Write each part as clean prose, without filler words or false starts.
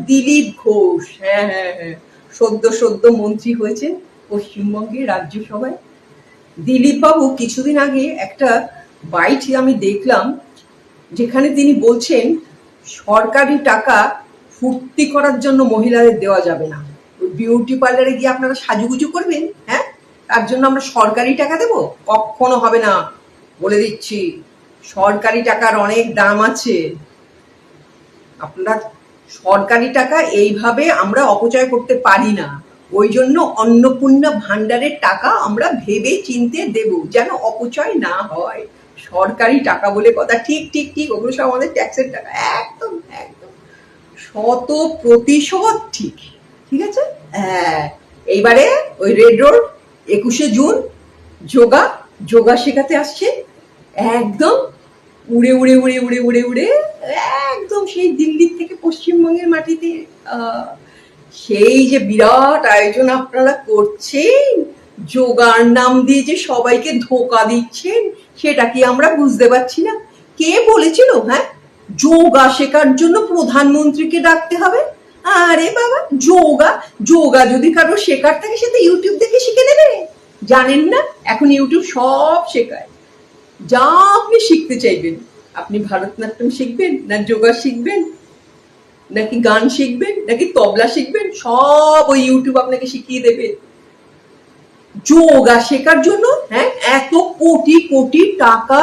দিলীপ ঘোষ। হ্যাঁ হ্যাঁ হ্যাঁ, সদ্য সদ্য মন্ত্রী হয়েছে পশ্চিমবঙ্গের রাজ্যসভায়। দিলীপ বাবু কিছুদিন আগে একটা বাইট আমি দেখলাম, যেখানে তিনি বলছেন সরকারি টাকা ফুর্তি করার জন্য মহিলাদের দেওয়া যাবে না। বিউটি পার্লারে গিয়ে আপনারা সাজুগুজু করবেন, হ্যাঁ, তার জন্য আমরা সরকারি টাকা দেব? কখনো হবে না, বলে দিচ্ছি। সরকারি টাকার অনেক দাম আছে। আপনারা সরকারি টাকা এইভাবে আমরা অপচয় করতে পারি না। ওই জন্য অন্নপূর্ণা ভান্ডারের টাকা আমরা ভেবে চিনতে দেব, যেন অপচয় না হয়। সরকারি টাকা বলে কথা। ঠিক ঠিক ঠিক, ওগুলো সব আমাদের ট্যাক্সের টাকা। একদম একদম 100% ঠিক। ঠিক আছে। হ্যাঁ, এইবারে ওই রেড রোড 21শে জুন যোগা যোগা শেখাতে আসছে। একদম উড়ে উড়ে উড়ে উড়ে উড়ে উড়ে একদম সেই দিল্লির থেকে পশ্চিমবঙ্গের মাটিতে। সেই যে বিরাট আয়োজন আপনারা করছেন, যোগার নাম দিয়ে যে সবাইকে ধোকা দিচ্ছেন, সেটা কি আমরা বুঝতে পারছি না? কে বলেছিল হ্যাঁ যোগা শেখার জন্য প্রধানমন্ত্রীকে ডাকতে হবে? আরে বাবা, যোগা যোগা যদি কারো শেখার থাকে সে তো ইউটিউব দেখে শিখে নেবে। জানেন না এখন ইউটিউব সব শেখায়। যা আপনি শিখতে চাইবেন, আপনি ভারতনাট্যম শিখবেন না যোগা শিখবেন নাকি গান শিখবেন নাকি তবলা শিখবেন, সব ওই ইউটিউব আপনাকে শিখিয়ে দেবে। যোগা শেখার জন্য হ্যাঁ এত কোটি কোটি টাকা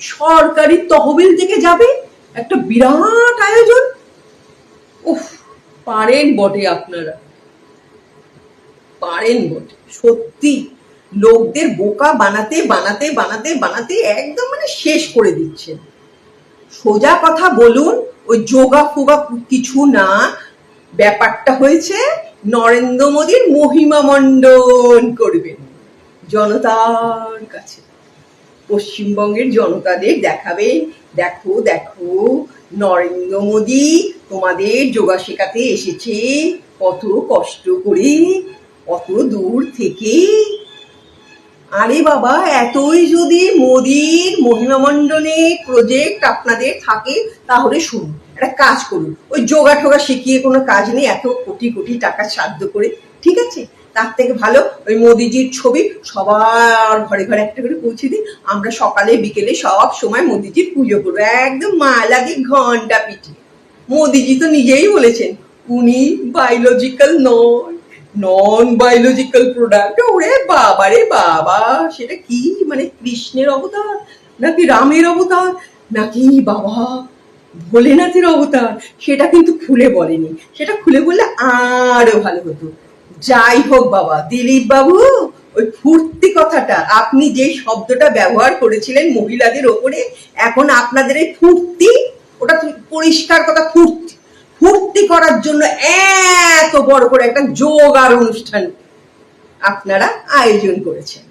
সরকারি তহবিল থেকে যাবে, একটা বিরাট আয়োজন। উফ, পারেন বটে আপনারা, পারেন বটে সত্যি। লোকদের বোকা বানাতে বানাতে বানাতে বানাতে একদম মানে শেষ করে দিচ্ছেন। সোজা কথা বলুন, ওই যোগা ফোগা কিছু না। ব্যাপারটা হয়েছে নরেন্দ্র মোদীর মহিমা মণ্ডন করবেন জনতার কাছে, পশ্চিমবঙ্গের জনতাদের দেখাবেন, দেখো দেখো নরেন্দ্র মোদী তোমাদের যোগা শেখাতে এসেছে, কত কষ্ট করে, কত দূর থেকে। আরে বাবা, এতই যদি মোদীর মহিমামণ্ডনে প্রজেক্ট আপনাদের থাকে, তাহলে শুনুন, একটা কাজ করুন। ওই যোগা ঠোগা শিখিয়ে কোনো কাজ নেই, এত কোটি কোটি টাকা সাধ্য করে। ঠিক আছে, তার থেকে ভালো ওই মোদিজির ছবি সবার ঘরে ঘরে একটা করে পৌঁছে দিই। আমরা সকালে বিকেলে সব সময় মোদিজির পুজো করবো, একদম মা লাগে ঘন্টা পিটি। মোদিজি তো নিজেই বলেছেন উনি বায়োলজিক্যাল নন বায়োলজিক্যাল প্রোডাক্ট। ওরে বাবা রে বাবা, সেটা কি মানে কৃষ্ণের অবতার নাকি রামের অবতার নাকি বাবা ভোলেনাথের অবতার, সেটা কিন্তু খুলে বলেনি। সেটা খুলে বললে আরো ভালো হতো। যাই হোক বাবা, দিলীপ বাবু, ওই ফুর্তি কথাটা, আপনি যে শব্দটা ব্যবহার করেছিলেন মহিলাদের ওপরে, এখন আপনাদের এই ফুর্তি, ওটা পরিষ্কার কথা, ফুর্তি ফুর্তি করার জন্য এত বড় করে একটা যোগার অনুষ্ঠান আপনারা আয়োজন করেছেন।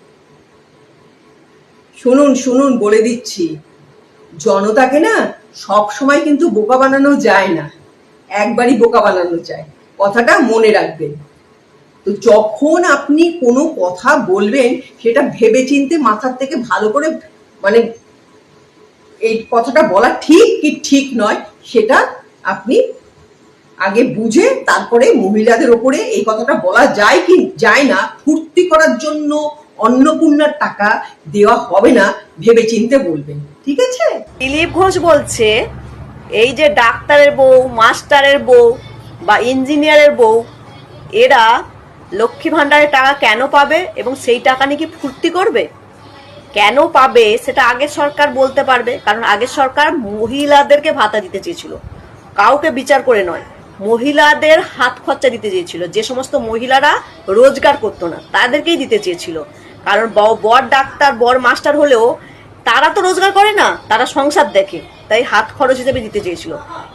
শুনুন শুনুন, বলে দিচ্ছি, জনতাকে না সব সময় কিন্তু বোকা বানানো যায় না, একবারই বোকা বানানো যায়, কথাটা মনে রাখবেন। তো যখন আপনি কোনো কথা বলবেন, সেটা ভেবে চিনতে মাথার থেকে ভালো করে, মানে এই কথাটা বলা ঠিক কি ঠিক নয় সেটা আপনি আগে বুঝে তারপরে মহিলাদের ওপরে এই কথাটা বলা যায় কি যায় না। ফুর্তি করার জন্য অন্নপূর্ণার টাকা দেওয়া হবে না, ভেবে চিনতে বলবেন। ঠিক আছে। দিলীপ ঘোষ বলছে এই যে ডাক্তারের বউ, মাস্টারের বউ বা ইঞ্জিনিয়ারের বউ, এরা লক্ষ্মী ভান্ডারের টাকা কেন পাবে এবং সেই টাকা নিয়ে কি ফুর্তি করবে? কেন পাবে সেটা আগের সরকার বলতে পারবে, কারণ আগের সরকার মহিলাদেরকে ভাতা দিতে চেয়েছিল, কাউকে বিচার করে নয়, মহিলাদের হাত খরচা দিতে চেয়েছিল। যে সমস্ত মহিলারা রোজগার করতো না তাদেরকেই দিতে চেয়েছিল, কারণ বর ডাক্তার বর মাস্টার হলেও তারা তো রোজগার করে না, তারা সংসার দেখে, তাই হাত খরচ হিসেবে দিতে চেয়েছিল।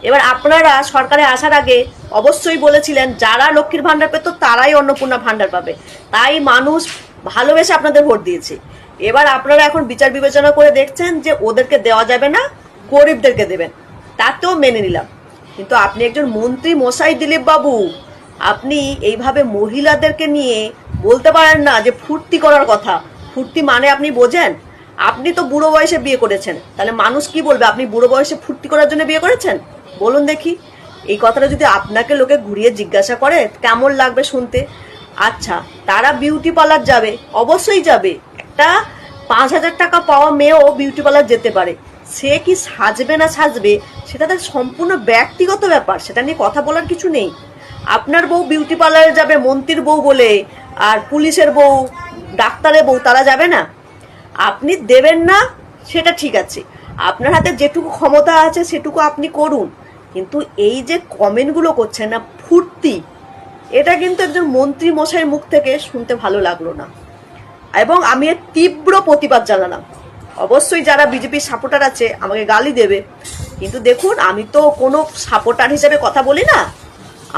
এবার আপনারা সরকারে আসার আগে অবশ্যই বলেছিলেন যারা লক্ষ্মীর ভান্ডার পেত তারাই অন্নপূর্ণা ভান্ডার পাবে, তাই মানুষ ভালোবেসে আপনাদের ভোট দিয়েছে। এবার আপনারা এখন বিচার বিবেচনা করে দেখছেন যে ওদেরকে দেওয়া যাবে না, গরিবদেরকে দেবেন, তাতেও মেনে নিলাম। কিন্তু আপনি একজন মন্ত্রী মশাই দিলীপ বাবু, আপনি এইভাবে মহিলাদেরকে নিয়ে বলতে পারেন না যে ফুর্তি করার কথা। ফুর্তি মানে আপনি বোঝেন? আপনি তো বুড়ো বয়সে বিয়ে করেছেন, তাহলে মানুষ কি বলবে? আপনি বুড়ো বয়সে ফুর্তি করার জন্য বিয়ে করেছেন? বলুন দেখি। এই কথাটা যদি আপনাকে লোকে ঘুরিয়ে জিজ্ঞাসা করে কেমন লাগবে শুনতে? আচ্ছা, তারা বিউটি পার্লার যাবে, অবশ্যই যাবে। একটা 5,000 টাকা পাওয়া মেয়েও বিউটি পার্লার যেতে পারে। সে কি সাজবে না সাজবে সেটা তার সম্পূর্ণ ব্যক্তিগত ব্যাপার, সেটা নিয়ে কথা বলার কিছু নেই। আপনার বউ বিউটি পার্লারে যাবে মন্ত্রীর বউ বলে, আর পুলিশের বউ, ডাক্তারের বউ তারা যাবে না? আপনি দেবেন না সেটা ঠিক আছে, আপনার হাতে যেটুকু ক্ষমতা আছে সেটুকু আপনি করুন, কিন্তু এই যে কমেন্টগুলো করছেন না ফুর্তি, এটা কিন্তু একজন মন্ত্রী মশাইয়ের মুখ থেকে শুনতে ভালো লাগলো না, এবং আমি এর তীব্র প্রতিবাদ জানালাম। অবশ্যই যারা বিজেপির সাপোর্টার আছে আমাকে গালি দেবে, কিন্তু দেখুন আমি তো কোনো সাপোর্টার হিসেবে কথা বলি না।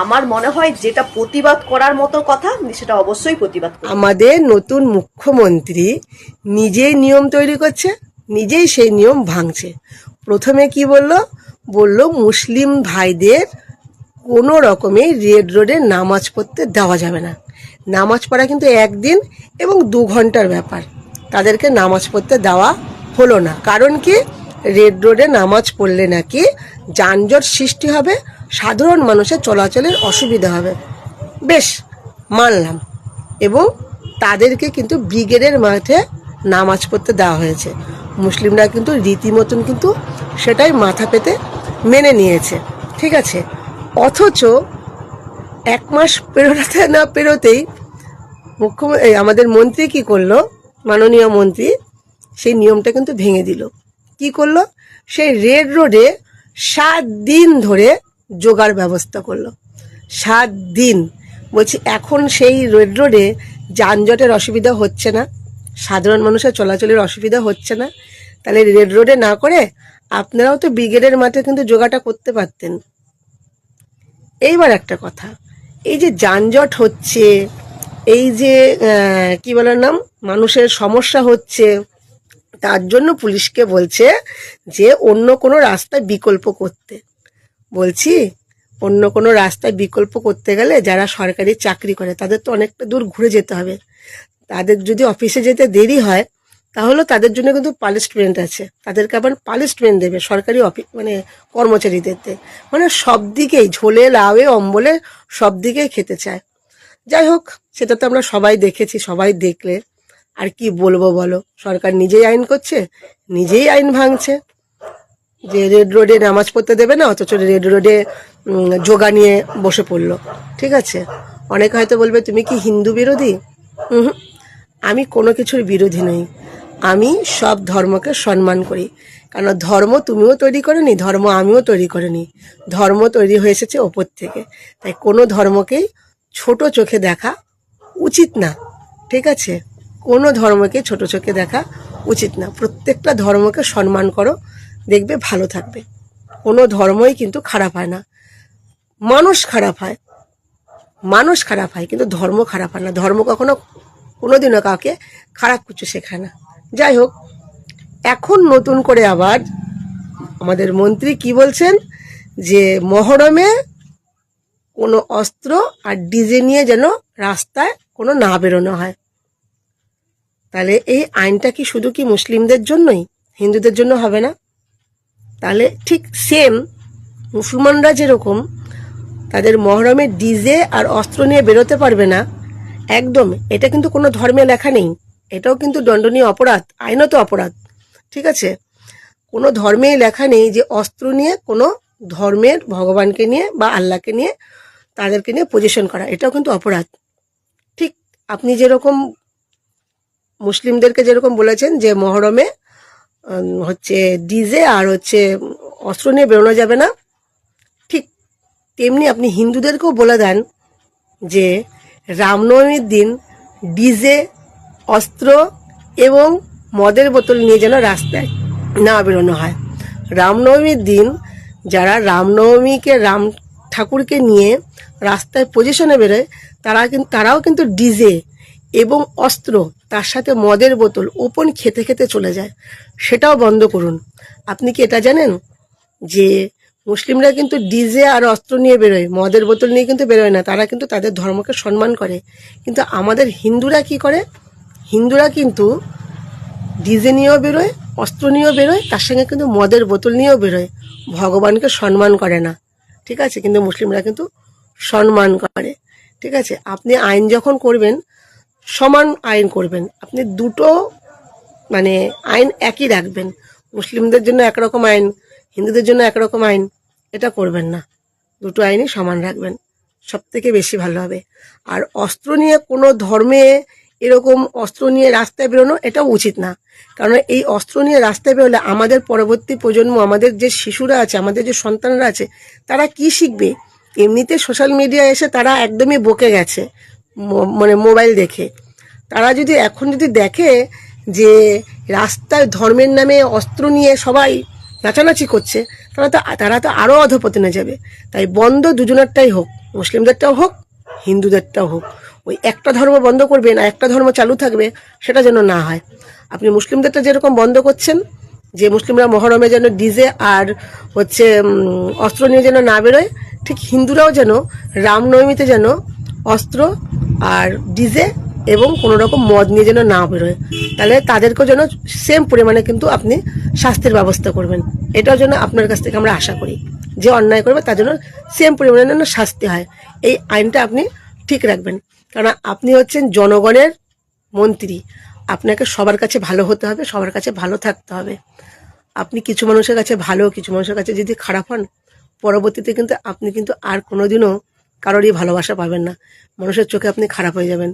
আমার মনে হয় যেটা প্রতিবাদ করার মতো কথা সেটা অবশ্যই প্রতিবাদ করব। আমাদের নতুন মুখ্যমন্ত্রী নিজেই নিয়ম তৈরি করছে, নিজেই সেই নিয়ম ভাঙছে। প্রথমে কি বলল মুসলিম ভাইদের কোনো রকমে রেড রোডে নামাজ পড়তে দেওয়া যাবে না। নামাজ পড়া কিন্তু 1 দিন এবং 2 ঘন্টার ব্যাপার, তাদেরকে নামাজ পড়তে দেওয়া হলো না। কারণ কি, রেড রোডে নামাজ পড়লে নাকি যানজট সৃষ্টি হবে, সাধারণ মানুষের চলাচলের অসুবিধা হবে। বেশ, মানলাম। এবং তাদেরকে কিন্তু ব্রিগেডের মাঠে নামাজ পড়তে দেওয়া হয়েছে। মুসলিমরা কিন্তু রীতিমতন কিন্তু সেটাই মাথা পেতে মেনে নিয়েছে, ঠিক আছে। অথচ 1 মাস পেরোতে না পেরোতেই আমাদের মন্ত্রী কি করলো, মাননীয় মন্ত্রী সেই নিয়মটা কিন্তু ভেঙে দিল। কি করলো, সেই রেড রোডে 7 দিন ধরে যোগার ব্যবস্থা করলো। 7 দিন বলছি, এখন সেই রেড রোডে যানজটের অসুবিধা হচ্ছে না, সাধারণ মানুষের চলাচলের অসুবিধা হচ্ছে না, তাহলে রেড রোডে না করে আপনারাও তো ব্রিগেডের মাঠে কিন্তু যোগাটা করতে পারতেন। এইবার একটা কথা, এই যে যানজট হচ্ছে, এই যে কি বলার নাম, মানুষের সমস্যা হচ্ছে, তার জন্য পুলিশকে বলছে যে অন্য কোনো রাস্তায় বিকল্প করতে। বলছি, অন্য কোনো রাস্তায় বিকল্প করতে গেলে যারা সরকারি চাকরি করে তাদের তো অনেকটা দূর ঘুরে যেতে হবে। তাদের যদি অফিসে যেতে দেরি হয় তাহলে তাদের জন্য কিন্তু পানিশমেন্ট আছে, তাদেরকে আবার পানিশমেন্ট দেবে সরকারি কর্মচারীদের। মানে সব দিকেই ঝোলে লাউয়ে অম্বলে সব দিকেই খেতে চায়। যাই হোক, সেটা তো আমরা সবাই দেখেছি, সবাই দেখলে আর কি বলবো বলো। সরকার নিজেই আইন করছে, নিজেই আইন ভাঙছে, যে রেড রোডে নামাজ পড়তে দেবে না, অথচ রেড রোডে যোগা নিয়ে বসে পড়লো। ঠিক আছে, অনেকে হয়তো বলবে তুমি কি হিন্দু বিরোধী? আমি কোনো কিছুর বিরোধী নই, আমি সব ধর্মকে সম্মান করি। কারণ ধর্ম তুমিও তৈরি করনি, ধর্ম আমিও তৈরি করিনি, ধর্ম তৈরি হয়ে এসেছে ওপর থেকে। তাই কোনো ধর্মকেই ছোট চোখে দেখা উচিত না, ঠিক আছে। কোনো ধর্মকে ছোট চোখে দেখা উচিত না, প্রত্যেকটা ধর্মকে সম্মান করো, দেখবে ভালো থাকবে। কোনো ধর্মই কিন্তু খারাপ হয় না, মানুষ খারাপ হয়, মানুষ খারাপ হয়, কিন্তু ধর্ম খারাপ হয় না। ধর্ম কখনো কোনোদিনও কাউকে খারাপ কিছু শেখায় না। যাই হোক, এখন নতুন করে আবার আমাদের মন্ত্রী কি বলছেন, যে মহরমে কোনো অস্ত্র আর ডিজে নিয়ে যেন রাস্তায় কোনো না বেরোনো হয়। তাহলে এই আইনটা কি শুধু কি মুসলিমদের জন্যই, হিন্দুদের জন্য হবে না? তাহলে ঠিক সেম মুসলমানরা যেরকম তাদের মহরমে ডিজে আর অস্ত্র নিয়ে বেরোতে পারবে না, একদম এটা কিন্তু কোনো ধর্মে লেখা নেই, এটাও কিন্তু দণ্ডনীয় অপরাধ, আইনত অপরাধ, ঠিক আছে। কোনো ধর্মেই লেখা নেই যে অস্ত্র নিয়ে কোনো ধর্মের ভগবানকে নিয়ে বা আল্লাহকে নিয়ে তাদেরকে নিয়ে পজিশন করা, এটাও কিন্তু অপরাধ। ঠিক আপনি যেরকম মুসলিমদেরকে যেরকম বলেছেন যে মহরমে হচ্ছে ডিজে আর হচ্ছে অস্ত্র নিয়ে বেরোনো যাবে না, ঠিক তেমনি আপনি হিন্দুদেরকেও বলে দেন যে রামনবমীর দিন ডিজে, অস্ত্র এবং মদের বোতল নিয়ে যেন রাস্তায় না বেরোনো হয়। রামনবমীর দিন যারা রামনবমীকে, রাম ঠাকুরকে নিয়ে রাস্তায় পজিশনে বেরোয়, তারাও কিন্তু ডিজে এবং অস্ত্র তার সাথে মদের বোতল ওপেন খেতে খেতে চলে যায়, সেটাও বন্ধ করুন। আপনি কি এটা জানেন যে মুসলিমরা কিন্তু ডিজে আর অস্ত্র নিয়ে বেরোয়, মদের বোতল নিয়ে কিন্তু বেরোয় না, তারা কিন্তু তাদের ধর্মকে সম্মান করে। কিন্তু আমাদের হিন্দুরা কি করে, হিন্দুরা কিন্তু ডিজে নিয়েও বেরোয়, অস্ত্র নিয়েও বেরোয়, তার সঙ্গে কিন্তু মদের বোতল নিয়েও বেরোয়, ভগবানকে সম্মান করে না। ঠিক আছে, কিন্তু মুসলিমরা কিন্তু সম্মান করে। ঠিক আছে, আপনি আইন যখন করবেন সমান আইন করবেন, আপনি দুটো মানে আইন একই রাখবেন। মুসলিমদের জন্য একরকম আইন, হিন্দুদের জন্য একরকম আইন, এটা করবেন না। দুটো আইনই সমান রাখবেন, সব থেকে বেশি ভালো হবে। আর অস্ত্র নিয়ে কোনো ধর্মে এরকম অস্ত্র নিয়ে রাস্তায় বেরোনো এটাও উচিত না। কারণ এই অস্ত্র নিয়ে রাস্তায় বেরোলে আমাদের পরবর্তী প্রজন্ম, আমাদের যে শিশুরা আছে, আমাদের যে সন্তানরা আছে, তারা কি শিখবে? এমনিতে সোশ্যাল মিডিয়ায় এসে তারা একদমই বকে গেছে মানে মোবাইল দেখে। তারা যদি এখন যদি দেখে যে রাস্তায় ধর্মের নামে অস্ত্র নিয়ে সবাই নাচানাচি করছে, তারা তো আরও অধপতনে যাবে। তাই বন্ধ দুজনেরটাই হোক, মুসলিমদেরটাও হোক, হিন্দুদেরটাও হোক। ওই একটা ধর্ম বন্ধ করবেন আর একটা ধর্ম চালু থাকবে, সেটা যেন না হয়। আপনি মুসলিমদেরটা যেরকম বন্ধ করছেন, যে মুসলিমরা মহরমে যেন ডিজে আর হচ্ছে অস্ত্র নিয়ে যেন না বেরোয়, ঠিক হিন্দুরাও যেন রামনবমীতে যেন অস্ত্র আর ডিজে এবং কোনো রকম মদ নিয়ে যেন না বেরোয়। তাহলে তাদেরকেও যেন সেম পরিমাণে কিন্তু আপনি শাস্তির ব্যবস্থা করবেন। এটাও যেন আপনার কাছ থেকে আমরা আশা করি, যে অন্যায় করবে তার জন্য সেম পরিমাণে যেন শাস্তি হয়। এই আইনটা আপনি ঠিক রাখবেন, কারণ আপনি হচ্ছেন জনগণের মন্ত্রী। আপনাকে সবার কাছে ভালো হতে হবে, সবার কাছে ভালো থাকতে হবে। আপনি কিছু মানুষের কাছে ভালো, কিছু মানুষের কাছে যদি খারাপ হন, পরবর্তীতে কিন্তু আপনি কিন্তু আর কোনোদিনও কারোরই ভালোবাসা পাবেন না, মানুষের চোখে আপনি খারাপ হয়ে যাবেন।